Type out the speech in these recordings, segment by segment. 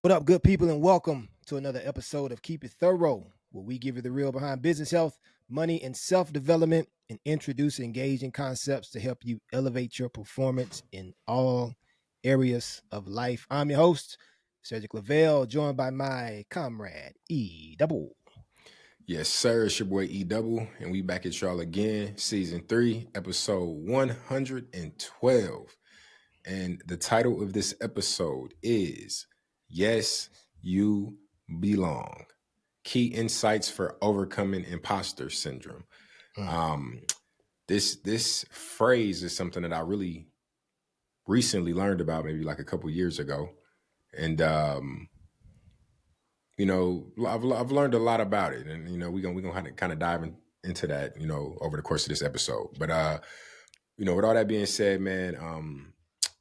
What up, good people, and welcome to another episode of Keep It Thorough, where we give you the real behind business health, money, and self development, and introduce engaging concepts to help you elevate your performance in all areas of life. I'm your host, Cedric Lavelle, joined by my comrade, E Double. Yes, sir. It's your boy E Double, and we back at y'all again, season 3, episode 112. And the title of this episode is Yes, You Belong. Key insights for overcoming imposter syndrome. Mm. Um, this phrase is something that I really recently learned about, maybe like a couple years ago. And I've learned a lot about it, and we're gonna kind of dive into that, over the course of this episode. But with all that being said, man,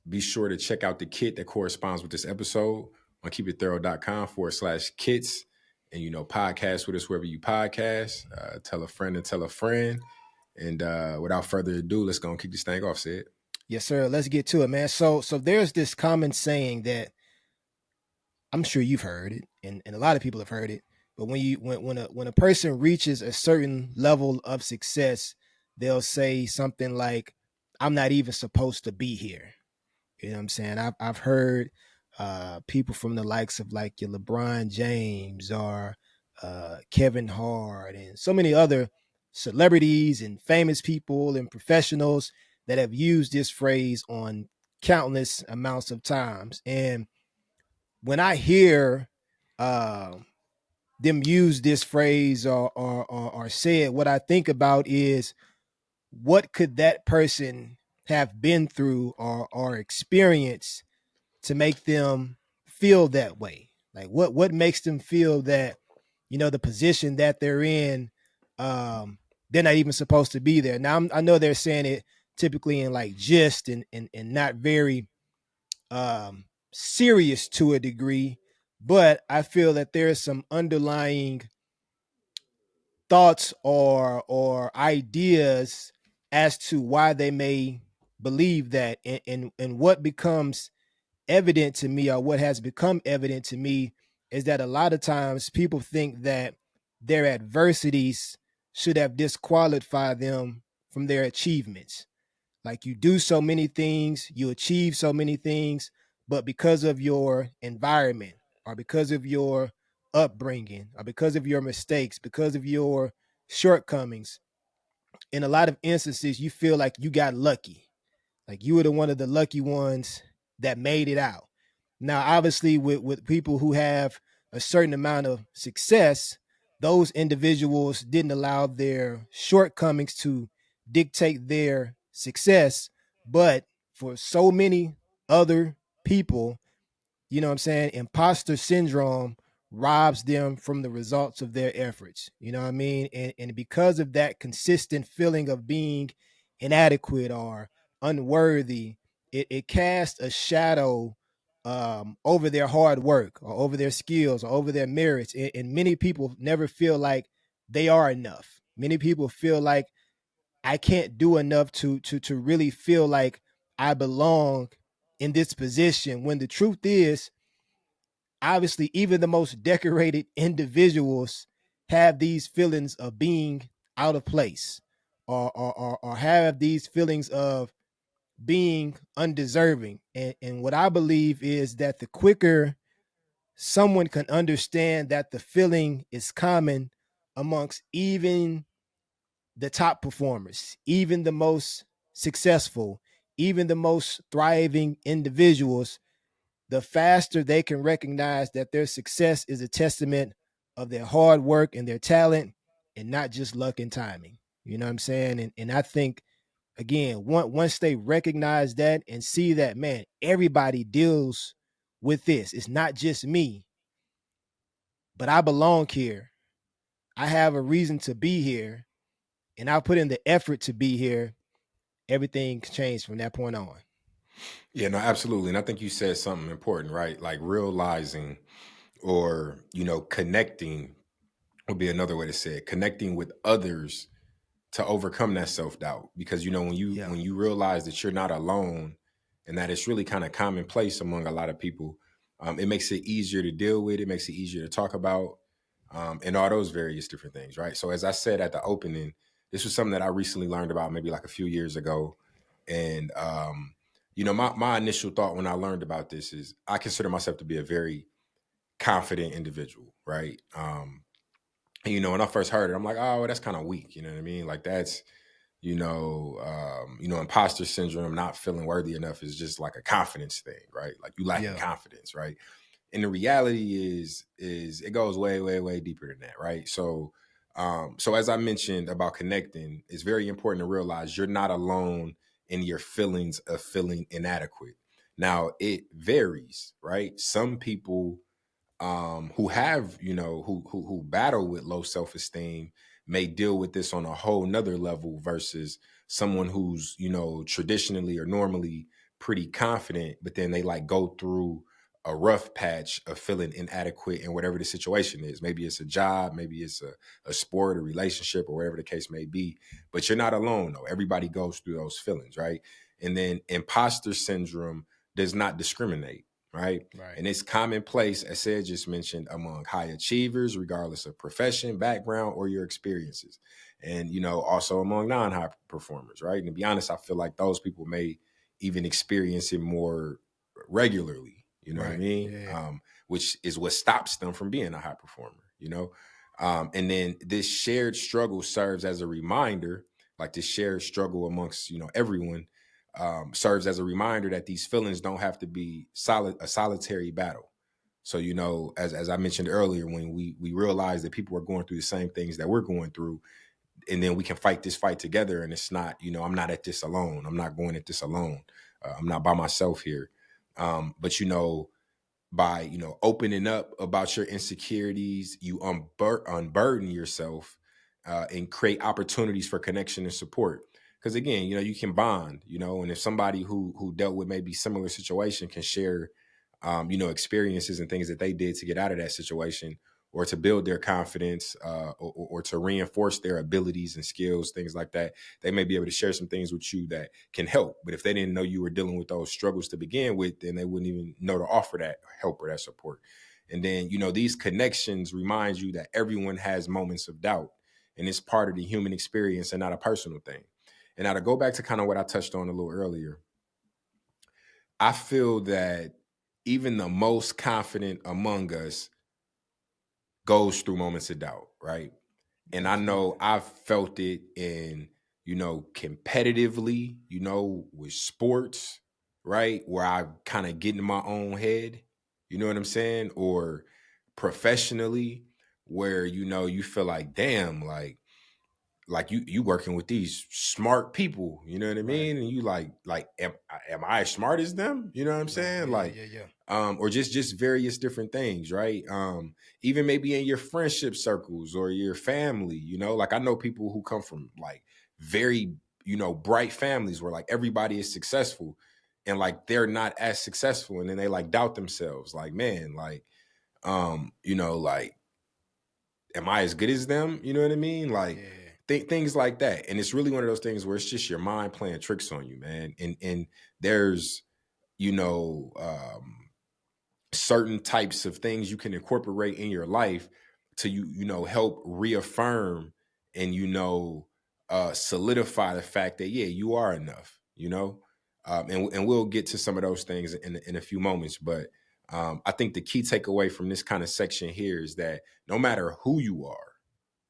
be sure to check out the kit that corresponds with this episode on keepitthorough.com/kits, and podcast with us wherever you podcast. Tell a friend and tell a friend. And without further ado, let's go and kick this thing off, Sid. Yes, sir. Let's get to it, man. So there's this common saying that I'm sure you've heard it, and a lot of people have heard it. But when a person reaches a certain level of success, they'll say something like, "I'm not even supposed to be here." You know what I'm saying? I've heard people from the likes of like your LeBron James or Kevin Hart and so many other celebrities and famous people and professionals that have used this phrase on countless amounts of times. And when I hear uh, them use this phrase or say it, what I think about is what could that person have been through or experienced to make them feel that way? Like what makes them feel that the position that they're in, they're not even supposed to be there. Now I know they're saying it typically in like gist and not very serious to a degree, but I feel that there's some underlying thoughts or ideas as to why they may believe that, and what becomes evident to me, or what has become evident to me, is that a lot of times people think that their adversities should have disqualified them from their achievements. Like you do so many things, you achieve so many things, but because of your environment or because of your upbringing or because of your mistakes, because of your shortcomings, in a lot of instances, you feel like you got lucky. Like you were the one of the lucky ones that made it out. Now, obviously, with people who have a certain amount of success, those individuals didn't allow their shortcomings to dictate their success. But for so many other people, what I'm saying, imposter syndrome robs them from the results of their efforts. You know what I mean? And because of that consistent feeling of being inadequate or unworthy, it casts a shadow over their hard work or over their skills or over their merits. And many people never feel like they are enough. Many people feel like I can't do enough to really feel like I belong in this position, when the truth is, obviously, even the most decorated individuals have these feelings of being out of place, or have these feelings of being undeserving. And what I believe is that the quicker someone can understand that the feeling is common amongst even the top performers, even the most successful, even the most thriving individuals, the faster they can recognize that their success is a testament of their hard work and their talent, and not just luck and timing. You know what I'm saying? And I think, again, once they recognize that and see that, man, everybody deals with this. It's not just me, but I belong here. I have a reason to be here, and I put in the effort to be here. Everything changed from that point on. Yeah, no, absolutely. And I think you said something important, right? Like realizing or, connecting would be another way to say it. Connecting with others to overcome that self-doubt. Because, when you Yeah. when you realize that you're not alone and that it's really kind of commonplace among a lot of people, It makes it easier to deal with. It makes it easier to talk about, and all those various different things, right? So as I said at the opening, this was something that I recently learned about maybe like a few years ago. And my initial thought when I learned about this is I consider myself to be a very confident individual, right? When I first heard it, I'm like, oh, that's kind of weak. You know what I mean? Like that's, imposter syndrome, not feeling worthy enough is just like a confidence thing, right? Like you lacking Yeah. confidence, right? And the reality is it goes way, way, way deeper than that, right? So as I mentioned about connecting, it's very important to realize you're not alone in your feelings of feeling inadequate. Now it varies, right? Some people who have who battle with low self-esteem may deal with this on a whole nother level versus someone who's traditionally or normally pretty confident, but then they like go through a rough patch of feeling inadequate in whatever the situation is. Maybe it's a job, maybe it's a sport, a relationship, or whatever the case may be. But you're not alone though. Everybody goes through those feelings, right? And then imposter syndrome does not discriminate, right? Right. And it's commonplace, as Ed just mentioned, among high achievers, regardless of profession, background, or your experiences. And, also among non-high performers, right? And to be honest, I feel like those people may even experience it more regularly, you know what I Right. mean? Yeah. Which is what stops them from being a high performer. And then this shared struggle serves as a reminder, like this shared struggle amongst, everyone, serves as a reminder that these feelings don't have to be a solitary battle. So, as I mentioned earlier, when we realize that people are going through the same things that we're going through, and then we can fight this fight together, and it's not, I'm not at this alone. I'm not going at this alone. I'm not by myself here. But by opening up about your insecurities, you unburden yourself, and create opportunities for connection and support. Because again, you can bond, and if somebody who dealt with maybe similar situation can share experiences and things that they did to get out of that situation, or to build their confidence, or to reinforce their abilities and skills, things like that. They may be able to share some things with you that can help. But if they didn't know you were dealing with those struggles to begin with, then they wouldn't even know to offer that help or that support. And then, these connections remind you that everyone has moments of doubt, and it's part of the human experience and not a personal thing. And now to go back to kind of what I touched on a little earlier, I feel that even the most confident among us goes through moments of doubt, right? And I know Absolutely. I've felt it in, competitively, with sports, right? Where I kind of get in my own head, you know what I'm saying? Or professionally, where, you feel like, damn, like you working with these smart people, you know what I Right. mean? And you like am I as smart as them? You know what I'm Right. saying? Yeah. Yeah. Like Yeah. Yeah. or just various different things, right? Even maybe in your friendship circles or your family, like I know people who come from like very, bright families where like everybody is successful, and like they're not as successful, and then they like doubt themselves, like, man, like like, am I as good as them? You know what I mean? Like Yeah. things like that. And it's really one of those things where it's just your mind playing tricks on you, man. And there's, you know, um, certain types of things you can incorporate in your life to help reaffirm and solidify the fact that yeah, you are enough, and we'll get to some of those things in a few moments. But I think the key takeaway from this kind of section here is that no matter who you are,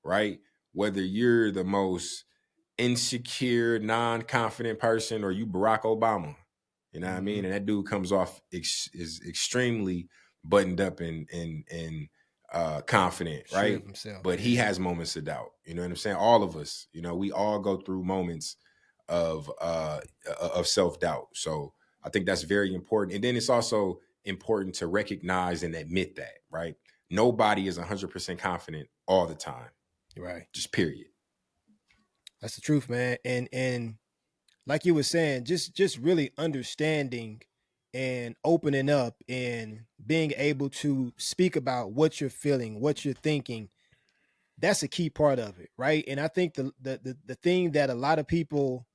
right, whether you're the most insecure, non-confident person or you Barack Obama, you know what I Mm-hmm. mean? And that dude comes off is extremely buttoned up and confident, Sure of right? himself. But he Yeah. has moments of doubt. You know what I'm saying? All of us, we all go through moments of self-doubt. So I think that's very important. And then it's also important to recognize and admit that, right? Nobody is 100% confident all the time. Right. Just period. That's the truth, man. And like you were saying, just really understanding and opening up and being able to speak about what you're feeling, what you're thinking, that's a key part of it, right? And I think the thing that a lot of people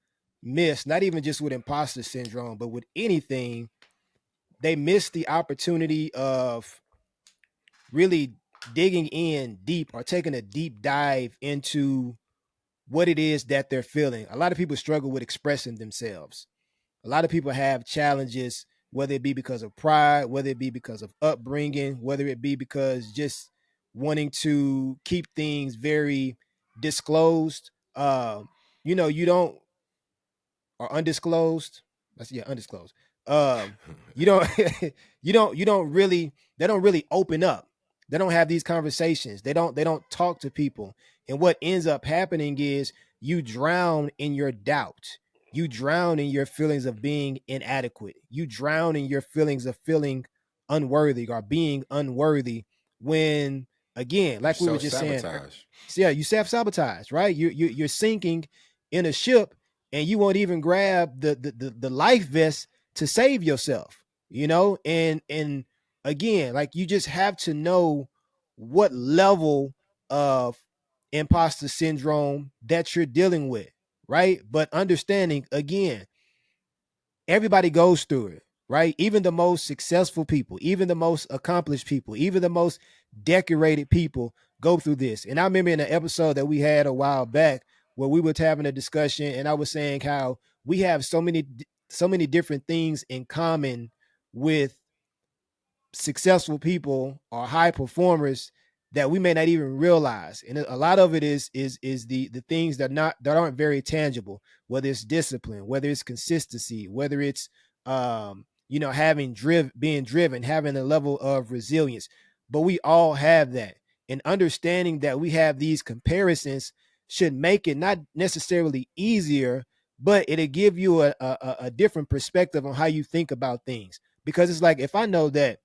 miss, not even just with imposter syndrome, but with anything, they miss the opportunity of really digging in deep or taking a deep dive into what it is that they're feeling. A lot of people struggle with expressing themselves. A lot of people have challenges, whether it be because of pride, whether it be because of upbringing, whether it be because just wanting to keep things very disclosed. You don't, or undisclosed. That's, yeah, undisclosed. You don't you don't really, they don't really open up. They don't have these conversations. They don't talk to people. And what ends up happening is you drown in your doubt. You drown in your feelings of being inadequate. You drown in your feelings of feeling unworthy or being unworthy when, again, You like we were self just saying, sabotage. so yeah, you self sabotage, right? You're sinking in a ship, and you won't even grab the life vest to save yourself. And again, like, you just have to know what level of imposter syndrome that you're dealing with, right? But understanding, again, everybody goes through it, right? Even the most successful people, even the most accomplished people, even the most decorated people go through this. And I remember in an episode that we had a while back where we were having a discussion, and I was saying how we have so many different things in common with successful people or high performers that we may not even realize. And a lot of it is the things that aren't very tangible, whether it's discipline, whether it's consistency, whether it's being driven, having a level of resilience. But we all have that. And understanding that we have these comparisons should make it not necessarily easier, but it'll give you a different perspective on how you think about things. Because it's like, if I know that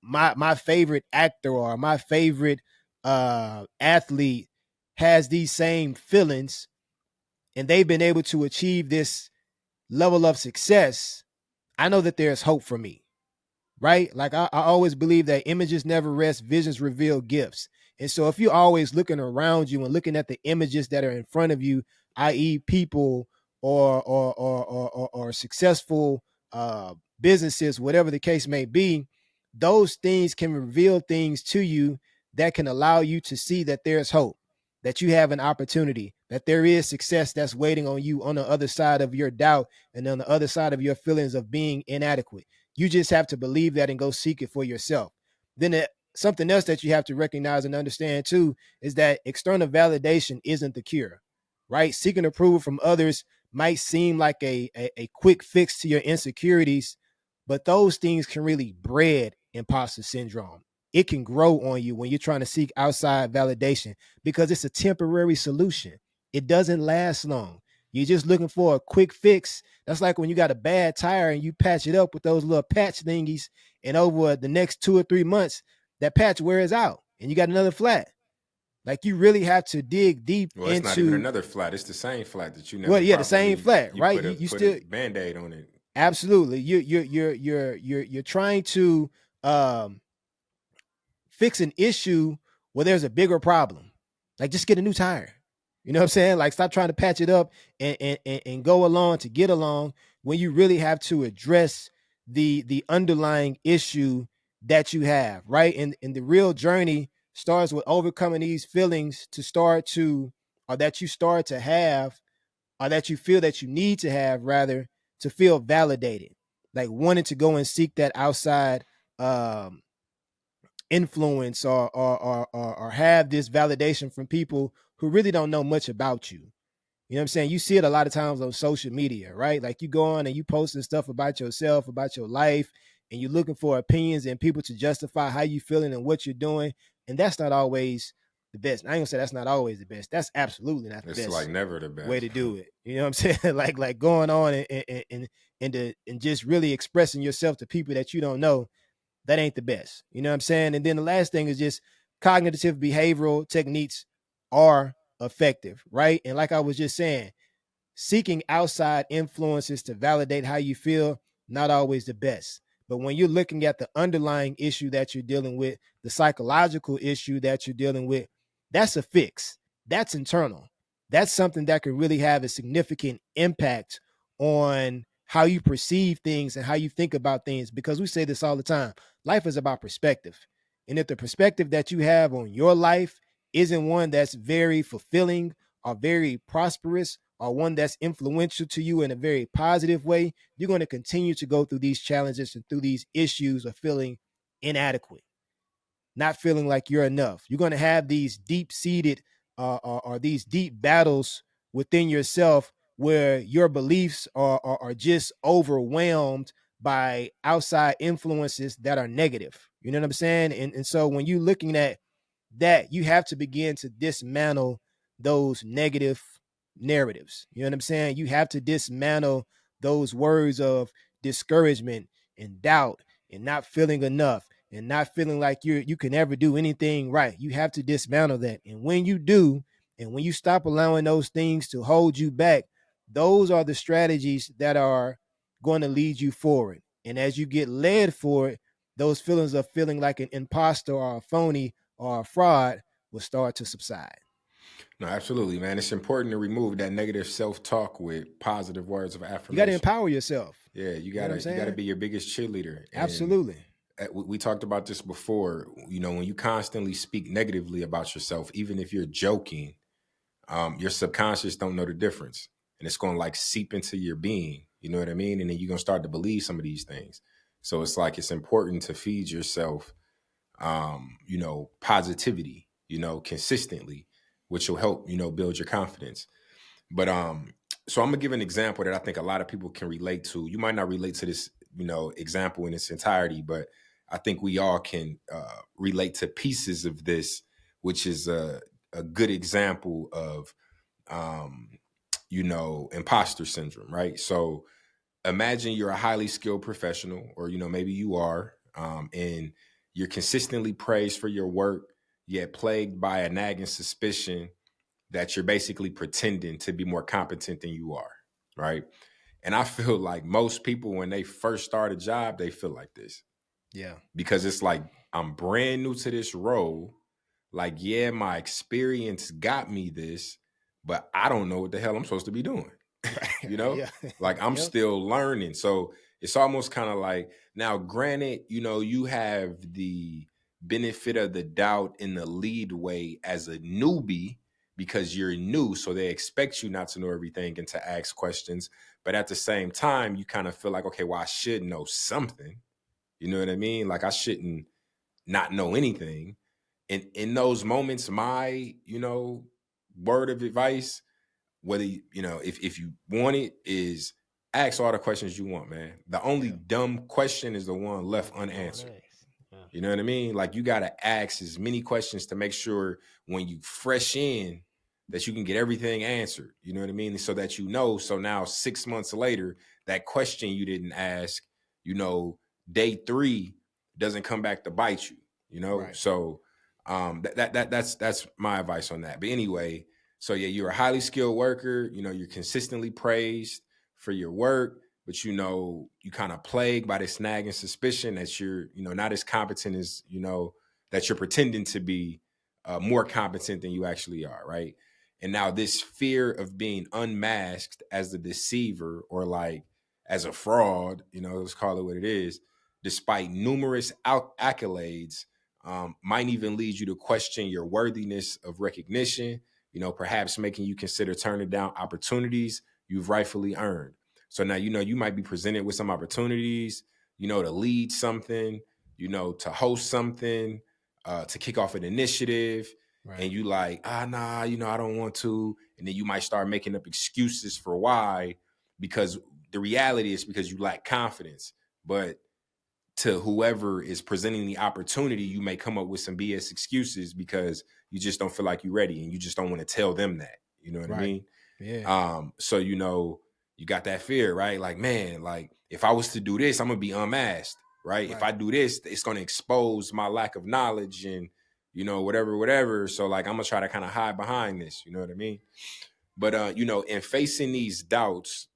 my favorite actor or my favorite athlete has these same feelings, and they've been able to achieve this level of success, I know that there's hope for me, right? Like, I always believe that images never rest, visions reveal gifts. And so if you're always looking around you and looking at the images that are in front of you, i.e., people or successful businesses, whatever the case may be, those things can reveal things to you that can allow you to see that there's hope, that you have an opportunity, that there is success that's waiting on you on the other side of your doubt and on the other side of your feelings of being inadequate. You just have to believe that and go seek it for yourself. Then something else that you have to recognize and understand too is that external validation isn't the cure, right? Seeking approval from others might seem like a quick fix to your insecurities, but those things can really breed imposter syndrome. It can grow on you when you're trying to seek outside validation because it's a temporary solution. It doesn't last long. You're just looking for a quick fix. That's like when you got a bad tire and you patch it up with those little patch thingies, and over the next 2 or 3 months, that patch wears out and you got another flat. Like, you really have to dig deep Well, it's not even into, another flat. It's the same flat that you well, never yeah, the same properly flat, you right? put You a you put a still, band-aid on it. absolutely, you're trying to um fix an issue where there's a bigger problem. Like, just get a new tire. You know what I'm saying? Like, stop trying to patch it up and go along to get along when you really have to address the underlying issue that you have, right? And the real journey starts with overcoming these feelings to start to, or that you start to have, or that you feel that you need to have, rather, to feel validated. Like, wanting to go and seek that outside um influence, or have this validation from people who really don't know much about you. You know what I'm saying? You see it a lot of times on social media, right? Like, you go on and you posting stuff about yourself, about your life, and you're looking for opinions and people to justify how you feeling and what you're doing. And that's not always the best. I ain't gonna say that's not always the best. That's absolutely not the It's like best never the way best. to do it. You know what I'm saying? Like going on and just really expressing yourself to people that you don't know, that ain't the best. You know what I'm saying? And then the last thing is just cognitive behavioral techniques are effective, right? And like I was just saying, seeking outside influences to validate how you feel, not always the best. But when you're looking at the underlying issue that you're dealing with, the psychological issue that you're dealing with, that's a fix. That's internal. That's something that could really have a significant impact on how you perceive things and how you think about things, because we say this all the time. Life is about perspective. And if the perspective that you have on your life isn't one that's very fulfilling or very prosperous or one that's influential to you in a very positive way, you're going to continue to go through these challenges and through these issues of feeling inadequate, not feeling like you're enough. You're going to have these deep seated or these deep battles within yourself where your beliefs are just overwhelmed by outside influences that are negative. You know what I'm saying? And so when you're looking at that, you have to begin to dismantle those negative narratives. You know what I'm saying? You have to dismantle those words of discouragement and doubt and not feeling enough and not feeling like you can ever do anything right. You have to dismantle that. And when you do, and when you stop allowing those things to hold you back, those are the strategies that are going to lead you forward. And as you get led for it, those feelings of feeling like an imposter or a phony or a fraud will start to subside. No, absolutely, man. It's important to remove that negative self-talk with positive words of You got to affirmation. empower yourself. Yeah, You know what I'm you gotta saying? be your biggest cheerleader. And Absolutely. we talked about this before. You know, when you constantly speak negatively about yourself, even if you're joking, your subconscious don't know the difference, and it's going to like seep into your being. You know what I mean? And then you're gonna start to believe some of these things. So it's like it's important to feed yourself, positivity, consistently, which will help, build your confidence. But so I'm gonna give an example that I think a lot of people can relate to. You might not relate to this, example in its entirety, but I think we all can relate to pieces of this, which is a good example of, um, imposter syndrome, right? So imagine you're a highly skilled professional, or maybe you are, and you're consistently praised for your work, yet plagued by a nagging suspicion that you're basically pretending to be more competent than you are, right? And I feel like most people, when they first start a job, they feel like this Yeah. because it's like, I'm brand new to this role. Like, yeah, my experience got me this, but I don't know what the hell I'm supposed to be doing. Right. you Right. know, Yeah. like I'm Yep. still learning. So it's almost kind of like, now, granted, you have the benefit of the doubt in the lead way as a newbie because you're new. So they expect you not to know everything and to ask questions. But at the same time, you kind of feel like, okay, well, I should know something. You know what I mean? Like I shouldn't not know anything. And in those moments, my, word of advice, whether if you want it, is ask all the questions you want, man. The only Yeah. dumb question is the one left No one unanswered. asks. Yeah. You know what I mean? Like you got to ask as many questions to make sure when you fresh in that you can get everything answered. You know what I mean? So that so now 6 months later, that question you didn't ask, you know, day 3 doesn't come back to bite you, Right. So that's my advice on that. But anyway, so yeah, you're a highly skilled worker, you're consistently praised for your work, but you kind of plagued by this nagging suspicion that you're not as competent as that you're pretending to be, more competent than you actually are, right? And now this fear of being unmasked as the deceiver, or like as a fraud, let's call it what it is, despite numerous accolades, might even lead you to question your worthiness of recognition, perhaps making you consider turning down opportunities you've rightfully earned. So now, you might be presented with some opportunities, to lead something, to host something, to kick off an initiative. Right. And you like, nah, I don't want to. And then you might start making up excuses for why, because the reality is because you lack confidence. But to whoever is presenting the opportunity, you may come up with some BS excuses because you just don't feel like you're ready and you just don't want to tell them that. You know what I Right. mean? Yeah. So you got that fear, right? Like, man, like if I was to do this, I'm gonna be unmasked, right? If Right. I do this, it's gonna expose my lack of knowledge and whatever. So like I'm gonna try to kind of hide behind this, you know what I mean? But in facing these doubts,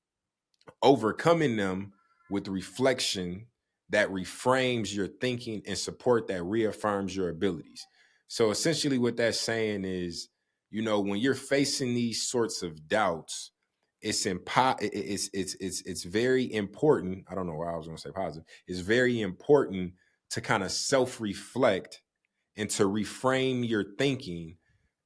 overcoming them with reflection that reframes your thinking and support that reaffirms your abilities. So essentially what that's saying is, when you're facing these sorts of doubts, it's very important. I don't know why I was going to say positive. It's very important to kind of self-reflect and to reframe your thinking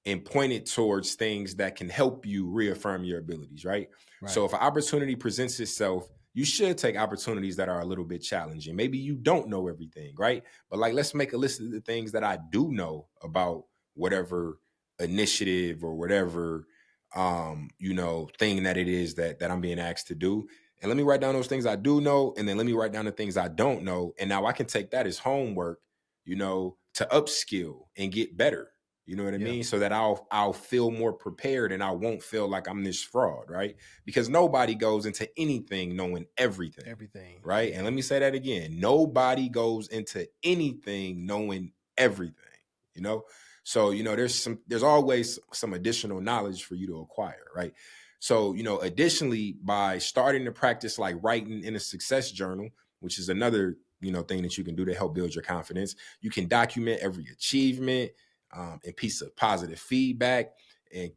and point it towards things that can help you reaffirm your abilities, right? Right. So if an opportunity presents itself, you should take opportunities that are a little bit challenging. Maybe you don't know everything, right? But like, let's make a list of the things that I do know about whatever initiative or whatever thing that it is that I'm being asked to do. And let me write down those things I do know, and then let me write down the things I don't know. And now I can take that as homework, to upskill and get better. You know what I Yeah. mean? So that I'll feel more prepared and I won't feel like I'm this fraud, right? Because nobody goes into anything knowing everything. Everything. Right? Yeah. And let me say that again. Nobody goes into anything knowing everything, you know? So, there's always some additional knowledge for you to acquire, right? So, additionally, by starting to practice like writing in a success journal, which is another, thing that you can do to help build your confidence, you can document every achievement, and piece of positive feedback. And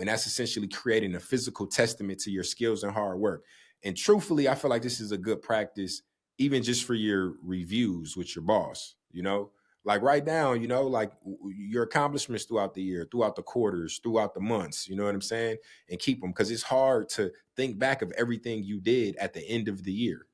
that's essentially creating a physical testament to your skills and hard work. And truthfully, I feel like this is a good practice, even just for your reviews with your boss, like write down, like your accomplishments throughout the year, throughout the quarters, throughout the months, you know what I'm saying? And keep them, because it's hard to think back of everything you did at the end of the year.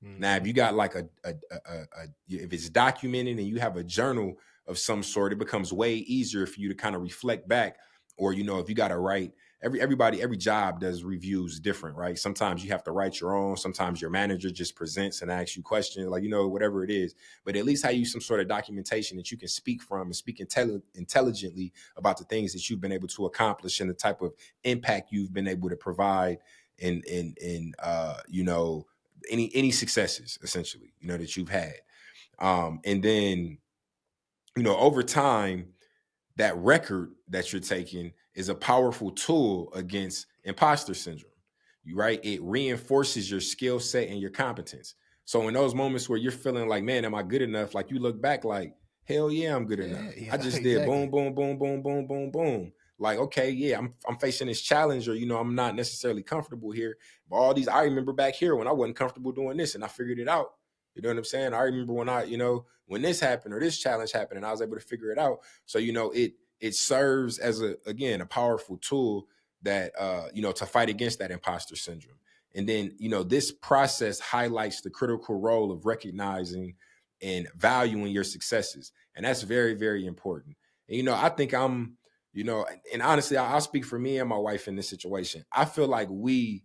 Now, if you got like if it's documented and you have a journal of some sort, it becomes way easier for you to kind of reflect back. Or, if you got to write, every job does reviews different, right? Sometimes you have to write your own. Sometimes your manager just presents and asks you questions, like, whatever it is. But at least have you some sort of documentation that you can speak from and speak intelligently about the things that you've been able to accomplish and the type of impact you've been able to provide in any successes, essentially, that you've had. And then, over time, that record that you're taking is a powerful tool against imposter syndrome. Right? It reinforces your skill set and your competence. So in those moments where you're feeling like, man, am I good enough? Like, you look back like, hell yeah, I'm good enough. I Yeah. just did Exactly. boom, boom, boom, boom, boom, boom, boom. Like, okay, yeah, I'm facing this challenge, or, I'm not necessarily comfortable here. But all these, I remember back here when I wasn't comfortable doing this and I figured it out. You know what I'm saying? I remember when when this happened or this challenge happened and I was able to figure it out. So, it serves as a powerful tool that to fight against that imposter syndrome. And then, this process highlights the critical role of recognizing and valuing your successes. And that's very, very important. And, I think and honestly, I'll speak for me and my wife in this situation. I feel like we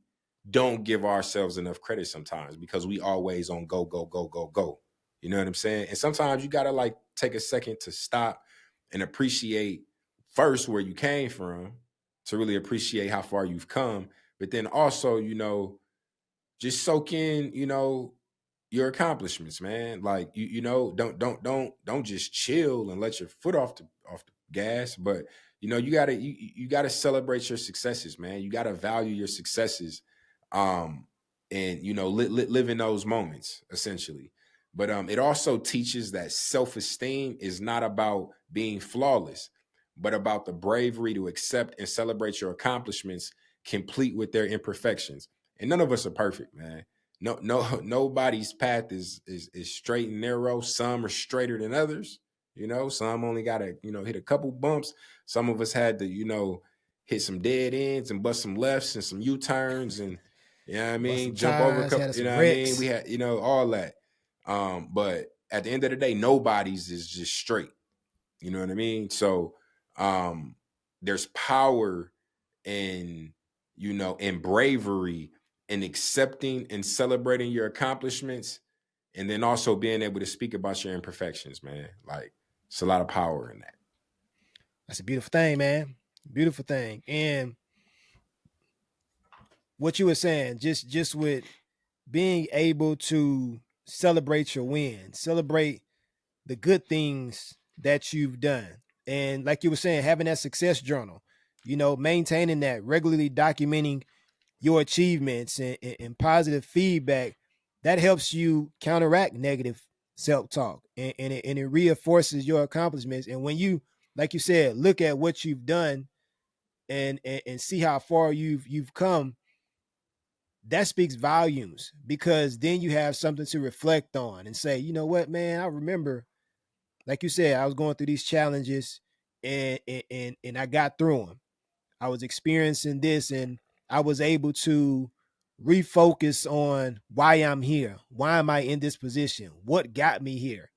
don't give ourselves enough credit sometimes because we always on go, go, go, go, go. You know what I'm saying? And sometimes you got to like take a second to stop and appreciate first where you came from, to really appreciate how far you've come. But then also, just soak in, your accomplishments, man. Like don't just chill and let your foot off the gas. But you gotta celebrate your successes, man. You gotta value your successes, um, and live in those moments essentially. But it also teaches that self-esteem is not about being flawless, but about the bravery to accept and celebrate your accomplishments, complete with their imperfections. And none of us are perfect, man. No, nobody's path is straight and narrow. Some are straighter than others. Some only got to hit a couple bumps. Some of us had to hit some dead ends and bust some lefts and some U-turns and Bust some jump over a tires. couple. Had You know some what I mean? We wrecks. had all that. But at the end of the day, nobody's is just straight. You know what I mean? So there's power in in bravery and accepting and celebrating your accomplishments, and then also being able to speak about your imperfections, man. Like, it's a lot of power in that. That's a beautiful thing, man. Beautiful thing. And what you were saying, just with being able to celebrate your wins, celebrate the good things that you've done. And like you were saying, having that success journal, maintaining that, regularly documenting your achievements and positive feedback, that helps you counteract negative self-talk, and it reinforces your accomplishments. And when you, like you said, look at what you've done and see how far you've come, that speaks volumes, because then you have something to reflect on and say, you know what, man, I remember, like you said, I was going through these challenges, and I got through them. I was experiencing this, and I was able to refocus on why I'm here. Why am I in this position? What got me here?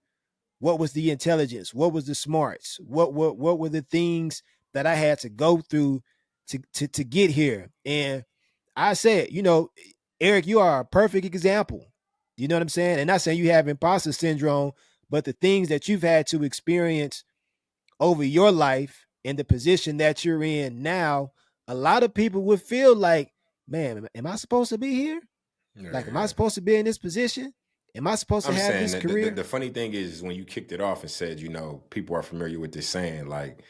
What was the intelligence? What was the smarts? What were the things that I had to go through to get here? And I said, Eric, you are a perfect example. You know what I'm saying? And not saying you have imposter syndrome, but the things that you've had to experience over your life and the position that you're in now, a lot of people would feel like, man, am I supposed to be here? Yeah, Like, am I yeah. supposed to be in this position? Am I supposed to I'm have saying this that career? the funny thing is when you kicked it off and said, people are familiar with this saying, like,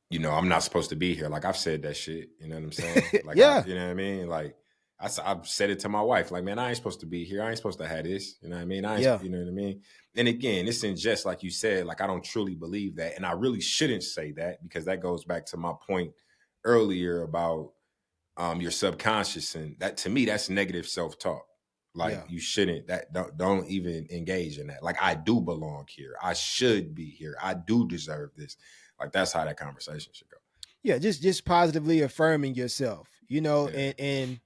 I'm not supposed to be here. Like I've said that shit. You know what I'm saying? Like Yeah, you know what I mean? Like I've said it to my wife. Like, man, I ain't supposed to be here. I ain't supposed to have this. You know what I mean? yeah, You know what I mean? And again, it's in jest, like you said. Like I don't truly believe that, and I really shouldn't say that because that goes back to my point earlier about your subconscious, and that to me that's negative self talk. Like yeah. you shouldn't that don't even engage in that. Like I do belong here. I should be here. I do deserve this. Like that's how that conversation should go. Yeah, just positively affirming yourself, Yeah. and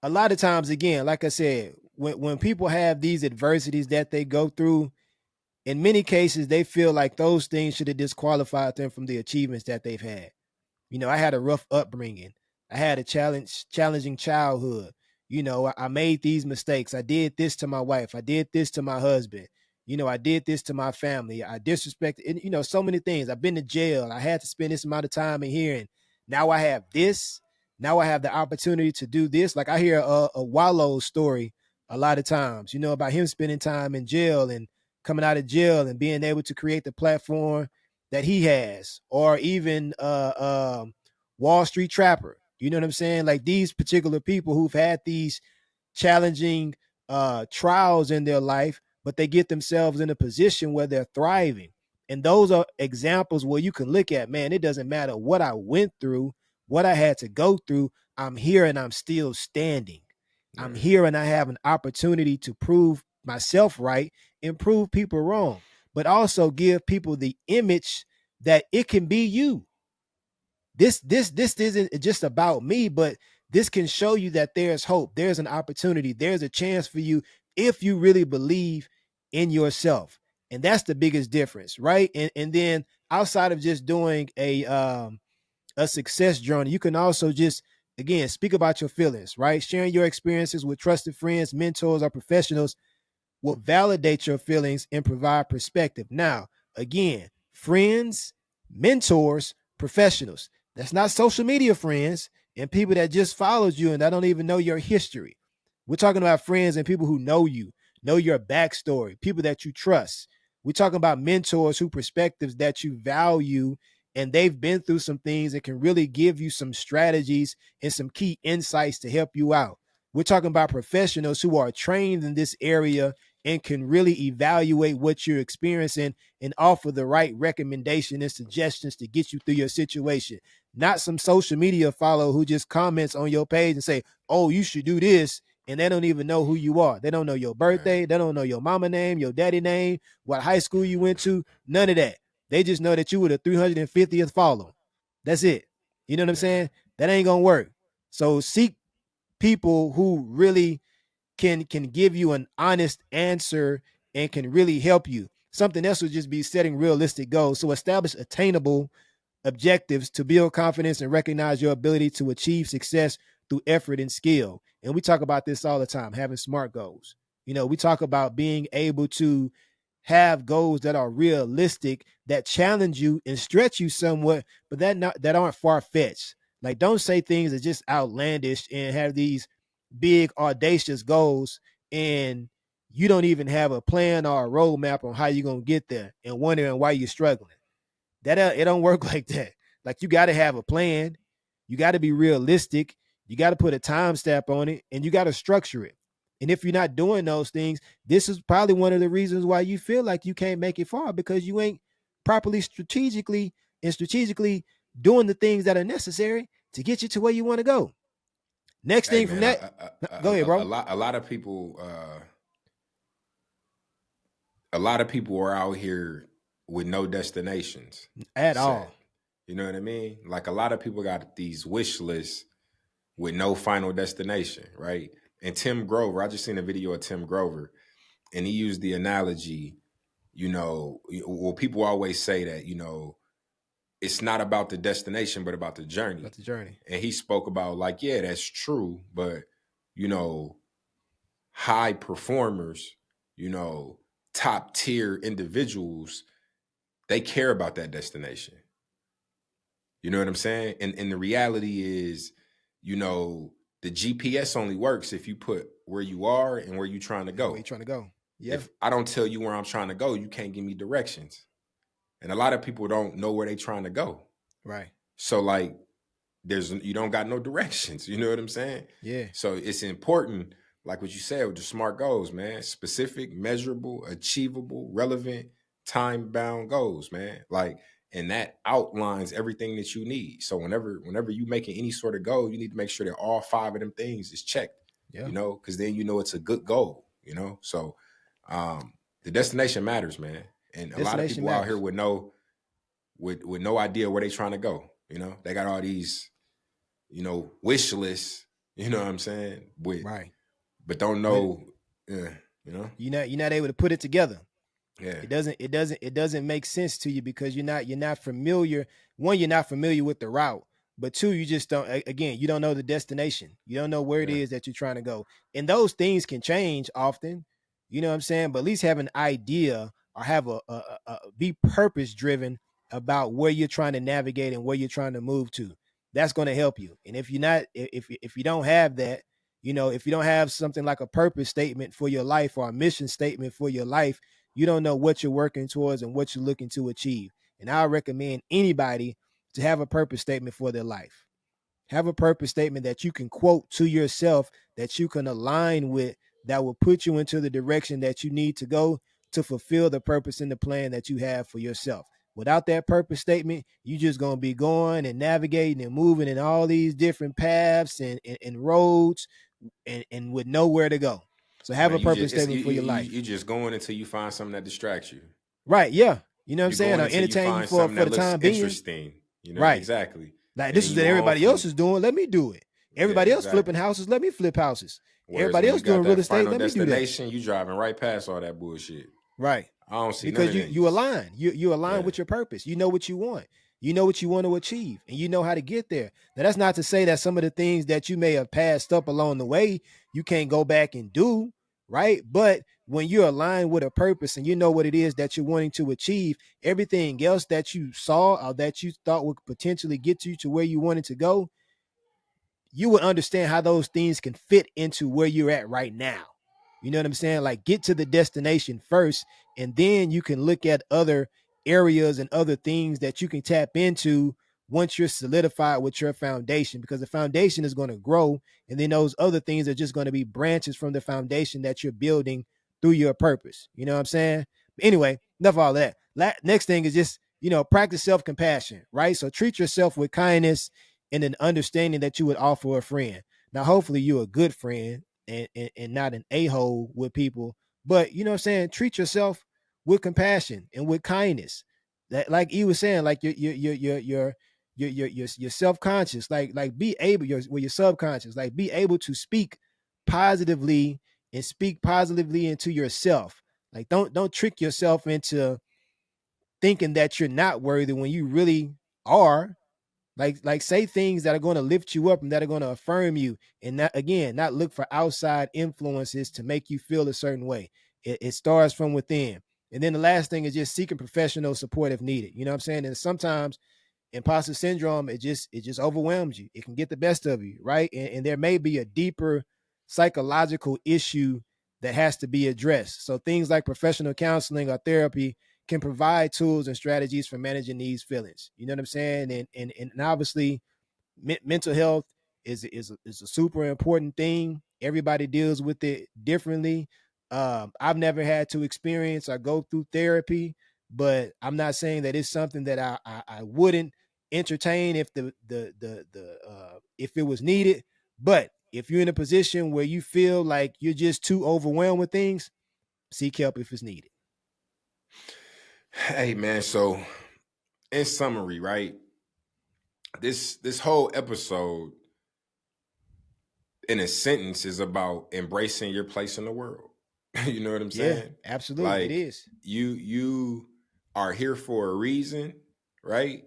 a lot of times, again, like I said, when people have these adversities that they go through, in many cases they feel like those things should have disqualified them from the achievements that they've had. I had a rough upbringing. I had a challenging childhood. I made these mistakes. I did this to my wife. I did this to my husband. I did this to my family. I disrespected, and, so many things. I've been to jail. I had to spend this amount of time in here, and now I have this. Now I have the opportunity to do this. Like I hear a Wallow story a lot of times, about him spending time in jail and coming out of jail and being able to create the platform that he has, or even Wall Street Trapper. You know what I'm saying? Like these particular people who've had these challenging trials in their life, but they get themselves in a position where they're thriving. And those are examples where you can look at, man, it doesn't matter what I went through, what I had to go through. I'm here and I'm still standing. I'm Yeah. here and I have an opportunity to prove myself right and prove people wrong, but also give people the image that it can be you. This isn't just about me, but this can show you that there's hope, there's an opportunity, there's a chance for you if you really believe in yourself. And that's the biggest difference, right? And then outside of just doing a success journey, you can also just, again, speak about your feelings, right? Sharing your experiences with trusted friends, mentors, or professionals will validate your feelings and provide perspective. Now, again, friends, mentors, professionals. That's not social media friends and people that just followed you and that don't even know your history. We're talking about friends and people who know you, know your backstory, people that you trust. We're talking about mentors who perspectives that you value, and they've been through some things and can really give you some strategies and some key insights to help you out. We're talking about professionals who are trained in this area and can really evaluate what you're experiencing and offer the right recommendation and suggestions to get you through your situation. Not some social media follower who just comments on your page and say, "Oh, you should do this," and they don't even know who you are. They don't know your Man. birthday. They don't know your mama name, your daddy name, what high school you went to. None of that. They just know that you were the 350th follower. That's it. You know what I'm Yeah. saying? That ain't gonna work. So seek people who really can give you an honest answer and can really help you. Something else would just be setting realistic goals. So establish attainable objectives to build confidence and recognize your ability to achieve success through effort and skill. And we talk about this all the time, having SMART goals. We talk about being able to have goals that are realistic, that challenge you and stretch you somewhat, but that aren't far fetched. Like, don't say things that just outlandish and have these big audacious goals, and you don't even have a plan or a roadmap on how you're gonna get there, and wondering why you're struggling. That it don't work like that. Like, you got to have a plan, you got to be realistic, you got to put a time stamp on it, and you got to structure it. And if you're not doing those things, this is probably one of the reasons why you feel like you can't make it far, because you ain't properly strategically doing the things that are necessary to get you to where you want to go. Next Hey thing from man, that, go ahead, bro. a lot of people, a lot of people are out here with no destinations At set. all. You know what I mean? Like a lot of people got these wish lists with no final destination, right? And Tim Grover, I just seen a video of Tim Grover, and he used the analogy, well, people always say that, it's not about the destination, but about the journey. About the journey. And he spoke about like, yeah, that's true, but you know, high performers, you know, top tier individuals, they care about that destination. You know what I'm saying? And the reality is, you know, the GPS only works if you put where you are and where you're trying to And where go. you trying to go? Yeah. If I don't tell you where I'm trying to go, you can't give me directions. And a lot of people don't know where they're trying to go. Right. So like you don't got no directions. You know what I'm saying? Yeah. So it's important, like what you said with the SMART goals, man. Specific, measurable, achievable, relevant, time-bound goals, man. Like, and that outlines everything that you need. So whenever you making any sort of goal, you need to make sure that all five of them things is checked. Yeah. You know, because then you know it's a good goal. You know, so the destination matters, man. And a lot of Destination people out here matters. with no idea where they trying to go. You know, they got all these wish lists, you know what I'm saying? Right. But don't But know, yeah, you know? you're not able to put it together. Yeah. It doesn't make sense to you because you're not familiar. One, you're not familiar with the route, but two, you just don't. Again, you don't know the destination. You don't know where it Yeah. is that you're trying to go, and those things can change often. You know what I'm saying? But at least have an idea or have be purpose driven about where you're trying to navigate and where you're trying to move to. That's going to help you. And if you're not, if you don't have that, if you don't have something like a purpose statement for your life or a mission statement for your life, you don't know what you're working towards and what you're looking to achieve. And I recommend anybody to have a purpose statement for their life. Have a purpose statement that you can quote to yourself, that you can align with, that will put you into the direction that you need to go to fulfill the purpose and the plan that you have for yourself. Without that purpose statement, you just going to be going and navigating and moving in all these different paths and roads and with nowhere to go. So have Man, a you purpose just it's statement for your life. you just going until you find something that distracts you. Right. Yeah. You know what I'm You saying? going Or until you entertain you find for something for that the looks time being. interesting. You know, Right. exactly. Like And this then is what you on everybody else from is doing. Let me do it. yeah, Everybody else flipping exactly. houses. Let me flip houses. Whereas Everybody when else you got doing real that estate. final Let me do that. destination, you driving right past all that bullshit. Right. I don't see none Because of you these. align. You align Yeah. with your purpose. You know what you want. You know what you want to achieve, and you know how to get there. Now that's not to say that some of the things that you may have passed up along the way you can't go back and do, right? But when you're aligned with a purpose and you know what it is that you're wanting to achieve, everything else that you saw or that you thought would potentially get you to where you wanted to go, you would understand how those things can fit into where you're at right now. You know what I'm saying? Like get to the destination first, and then you can look at other areas and other things that you can tap into once you're solidified with your foundation, because the foundation is going to grow. And then those other things are just going to be branches from the foundation that you're building through your purpose. You know what I'm saying? But anyway, enough of all that. Next thing is just, practice self compassion, right? So treat yourself with kindness and an understanding that you would offer a friend. Now, hopefully, you're a good friend and not an a-hole with people. But you know what I'm saying? Treat yourself with compassion and with kindness. That, like he was saying, like you're self-conscious. Like be able, your subconscious, like be able to speak positively and speak positively into yourself. Like don't trick yourself into thinking that you're not worthy when you really are. Like say things that are going to lift you up and that are going to affirm you, and not look for outside influences to make you feel a certain way. It starts from within. And then the last thing is just seeking professional support if needed. You know what I'm saying? And sometimes imposter syndrome, it just overwhelms you. It can get the best of you, right? And there may be a deeper psychological issue that has to be addressed. So things like professional counseling or therapy can provide tools and strategies for managing these feelings. You know what I'm saying? And obviously, mental health is a super important thing. Everybody deals with it differently. I've never had to experience or go through therapy, but I'm not saying that it's something that I wouldn't entertain if if it was needed. But if you're in a position where you feel like you're just too overwhelmed with things, seek help if it's needed. Hey man, so in summary, right? This whole episode, in a sentence, is about embracing your place in the world. You know what I'm Yeah, saying? absolutely. It Like is. you are here for a reason, right?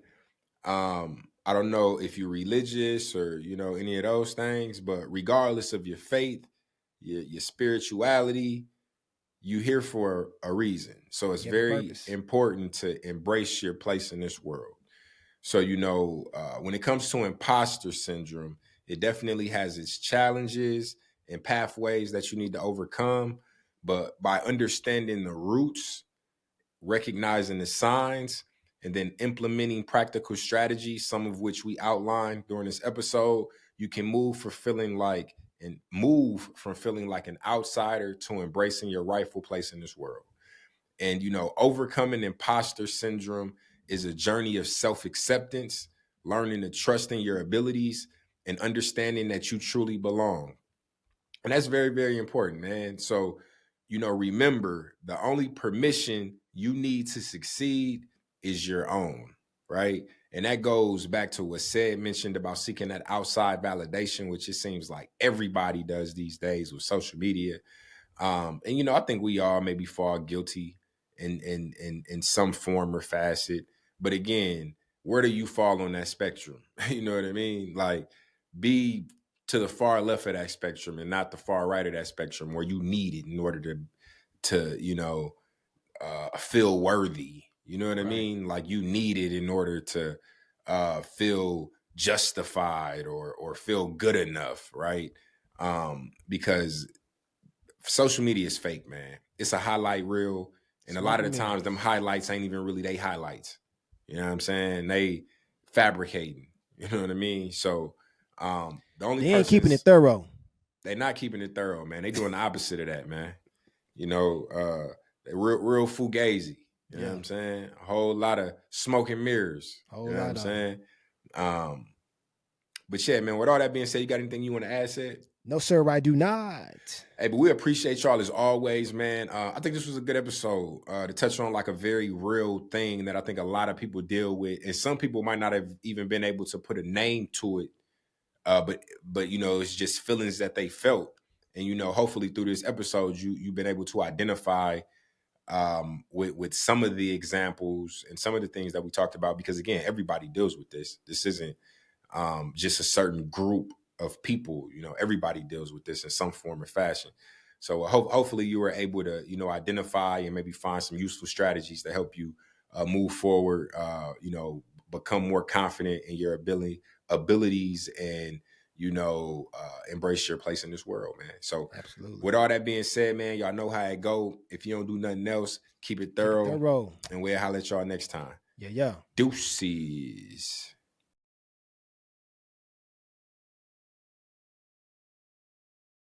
I don't know if you're religious or any of those things, but regardless of your faith, your spirituality, you here for a reason. So it's You have a very purpose. important to embrace your place in this world. So when it comes to imposter syndrome, it definitely has its challenges and pathways that you need to overcome. But by understanding the roots, recognizing the signs, and then implementing practical strategies, some of which we outlined during this episode, you can move from feeling like an outsider to embracing your rightful place in this world. And overcoming imposter syndrome is a journey of self-acceptance, learning to trust in your abilities, and understanding that you truly belong. And that's very, very important, man. So, remember, the only permission you need to succeed is your own, right? And that goes back to what Sid mentioned about seeking that outside validation, which it seems like everybody does these days with social media. And I think we all maybe fall guilty in some form or facet. But again, where do you fall on that spectrum? You know what I mean? Like, be to the far left of that spectrum and not the far right of that spectrum, where you need it in order to feel worthy. You know what I Right. mean? Like, you need it in order to feel justified or feel good enough, right? Because social media is fake, man. It's a highlight reel, and a lot Smoke of and the times them mirrors. highlights ain't even really they highlights. You know what I'm saying? They fabricating. You know what I mean? So the only They ain't keeping it persons thorough. they not keeping it thorough, man. They doing the opposite of that, man. They real fugazi. You know what Yeah, I'm saying? A whole lot of smoke and mirrors. You whole know what I'm lot of them. saying? Um, but yeah, man, with all that being said, you got anything you want to add, Sid? No, sir, I do not. Hey, but we appreciate y'all as always, man. I think this was a good episode to touch on like a very real thing that I think a lot of people deal with, and some people might not have even been able to put a name to it. But it's just feelings that they felt, and hopefully through this episode, you've been able to identify with some of the examples and some of the things that we talked about. Because again, everybody deals with this. This isn't just a certain group of people. Everybody deals with this in some form or fashion. So hopefully you were able to identify and maybe find some useful strategies to help you move forward. Become more confident in your abilities, and embrace your place in this world, man. So Absolutely. with all that being said, man, y'all know how it go. If you don't do nothing else, keep it Keep it thorough, thorough. and we'll holler at y'all next time. Yeah, yeah. Deuces.